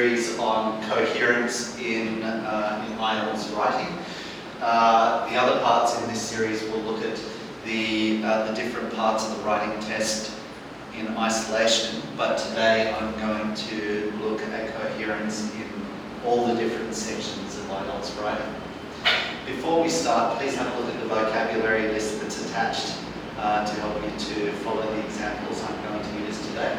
series on coherence in IELTS writing. The other parts in this series will look at the different parts of the writing test in isolation, but today I'm going to look at coherence in all the different sections of IELTS writing. Before we start, please have a look at the vocabulary list that's attached to help you to follow the examples I'm going to use today.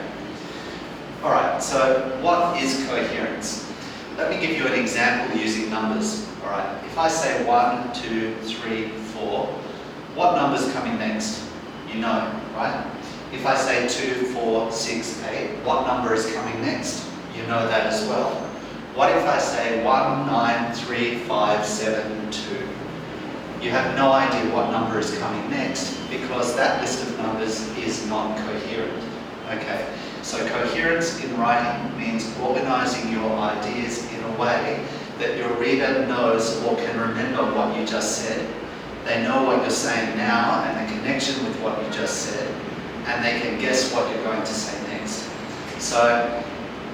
Alright, so what is coherence? Let me give you an example using numbers. Alright, if I say 1, 2, 3, 4, what number's coming next? You know, right? If I say 2, 4, 6, 8, what number is coming next? You know that as well. What if I say 1, 9, 3, 5, 7, 2? You have no idea what number is coming next because that list of numbers is not coherent. Okay, so coherence in writing means organising your ideas in a way that your reader knows or can remember what you just said. They know what you're saying now and the connection with what you just said, and they can guess what you're going to say next. So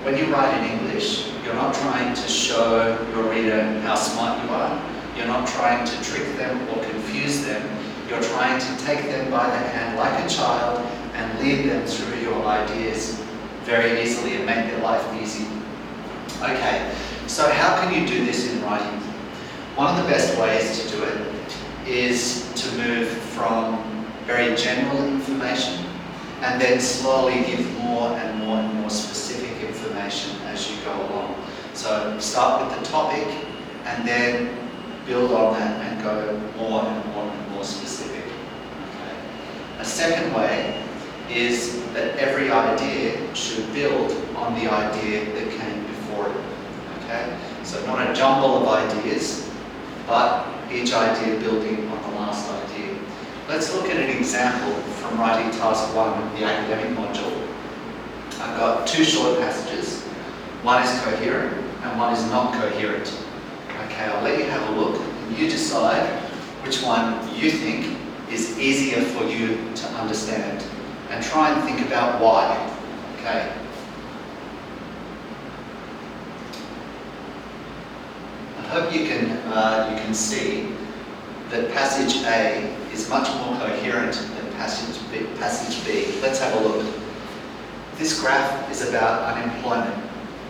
when you write in English, you're not trying to show your reader how smart you are. You're not trying to trick them or confuse them. You're trying to take them by the hand like a child and lead them through your ideas very easily and make their life easy. Okay, so how can you do this in writing? One of the best ways to do it is to move from very general information and then slowly give more and more and more specific information as you go along. So start with the topic and then build on that and go more and more and more specific. Okay. A second way is that every idea should build on the idea that came before it. Okay? So not a jumble of ideas, but each idea building on the last idea. Let's look at an example from writing task 1 of the academic module. I've got two short passages. One is coherent and one is not coherent. Okay, I'll let you have a look and you decide which one you think is easier for you to understand and try and think about why. Okay. I hope you can see that passage A is much more coherent than passage B. Let's have a look. This graph is about unemployment.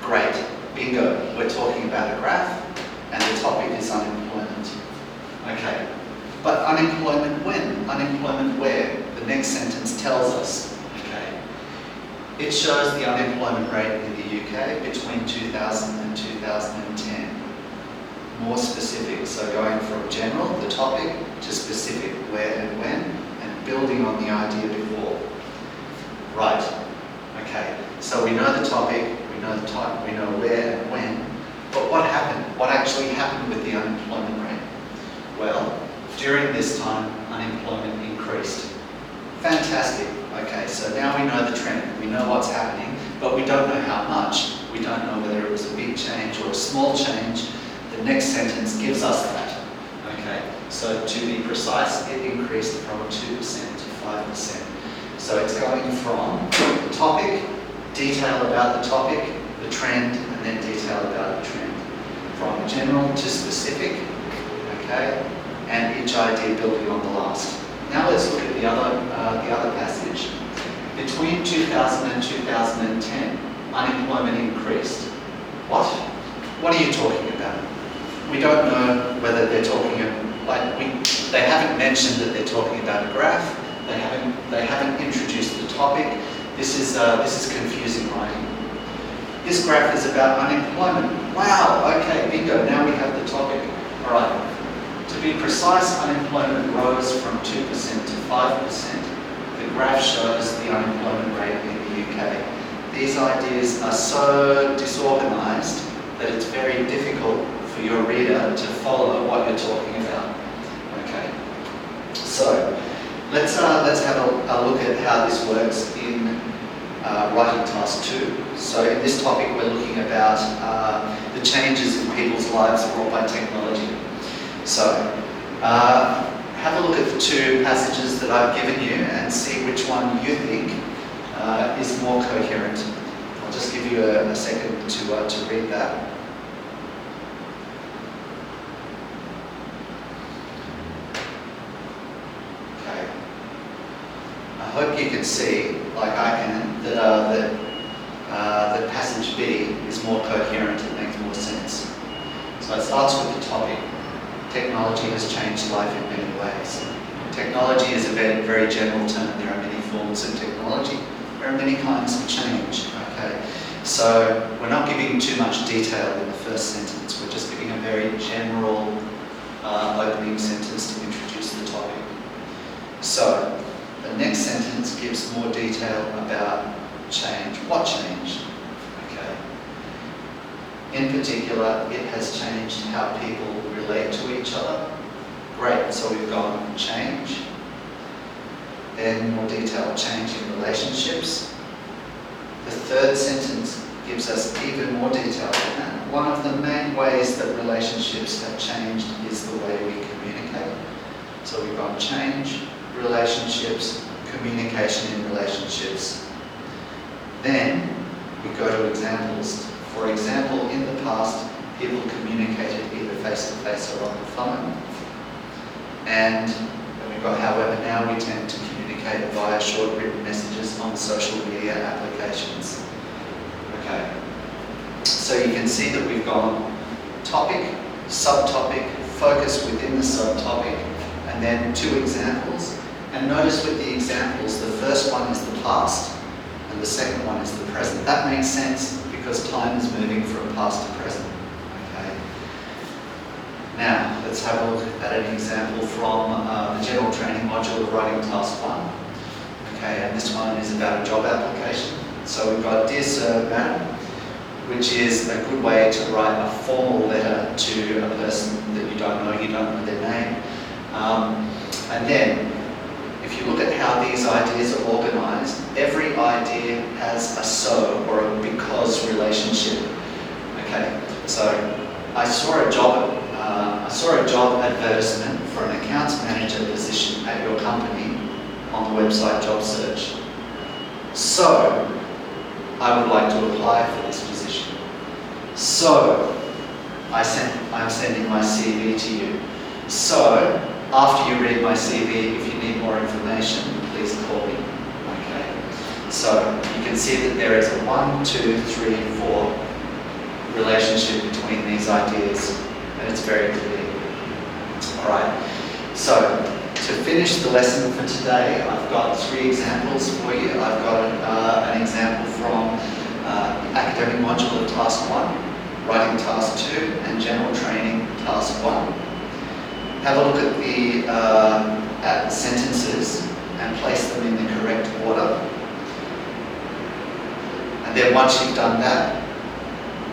Great. Bingo. We're talking about a graph and the topic is unemployment. Okay. But unemployment when? Unemployment where? The next sentence tells us. Okay. It shows the unemployment rate in the UK between 2000 and 2010. More specific, so going from general, the topic, to specific, where and when, and building on the idea before. Right. Okay. So we know the topic, we know the time, we know where and when. But what happened? What actually happened with the unemployment rate? Well, during this time, unemployment increased. Fantastic. Okay, so now we know the trend. We know what's happening, but we don't know how much. We don't know whether it was a big change or a small change. The next sentence gives us that. Okay, so to be precise, it increased from 2% to 5%. So it's going from the topic, detail about the topic, the trend, and then detail about the trend. From general to specific, okay, and each idea building on the last. Now let's look at the other passage. Between 2000 and 2010, unemployment increased. What? What are you talking about? We don't know whether they're talking they haven't mentioned that they're talking about a graph. They haven't introduced the topic. This is confusing writing. This graph is about unemployment. Wow, okay, bingo, now we have the topic. All right. To be precise, unemployment rose from 2% to 5%. The graph shows the unemployment rate in the UK. These ideas are so disorganised that it's very difficult for your reader to follow what you're talking about. Okay. So let's have a look at how this works in writing task 2. So in this topic we're looking about the changes in people's lives brought by technology. So have a look at the two passages that I've given you and see which one you think is more coherent. just give you a second to read that. Okay. I hope you can see, like I can, that passage B is more coherent, it makes more sense. So it starts with the topic. Technology has changed life in many ways. Technology is a very, very general term. There are many forms of technology. There are many kinds of change. Okay, so we're not giving too much detail in the first sentence. We're just giving a very general opening sentence to introduce the topic. So the next sentence gives more detail about change. What changed? Okay. In particular, it has changed how people relate to each other. Great, so we've gone change. Then more detail, change in relationships. The third sentence gives us even more detail than that. One of the main ways that relationships have changed is the way we communicate. So we've gone change, relationships, communication in relationships. Then we go to examples. For example, in the past, people communicated either face-to-face or on the phone. And then we've got, however, now we tend to communicate via short written messages on social media applications. Okay. So you can see that we've gone topic, subtopic, focus within the subtopic, and then two examples. And notice with the examples, the first one is the past, and the second one is the present. That makes sense because time is moving from past to present. Okay. Now, let's have a look at an example from the general training module of writing task 1. Okay, and this one is about a job application. So we've got Dear Sir, Madam, which is a good way to write a formal letter to a person that you don't know their name. And then, if you look at how these ideas are organised, every idea has a so or a because relationship. Okay, so I saw a job advertisement for an accounts manager position at your company on the website job search. So I would like to apply for this position. So I'm sending my CV to you. So after you read my CV, if you need more information, please call me. Okay. So you can see that there is a 1, 2, 3, 4 relationship between these ideas, and it's very clear. All right. So to finish the lesson for today, I've got 3 examples for you. I've got an example from academic module of task 1, writing task 2, and general training task 1. Have a look at the sentences and place them in the correct order. And then once you've done that,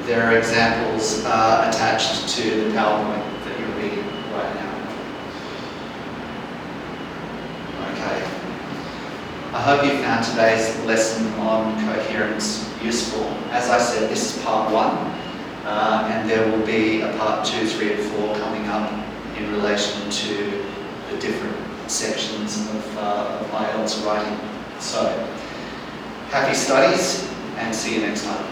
there are examples attached to the PowerPoint that you're reading right now. Okay. I hope you found today's lesson on coherence useful. As I said, this is part 1, and there will be a part 2, 3, and 4 coming up in relation to the different sections of IELTS writing. So, happy studies and see you next time.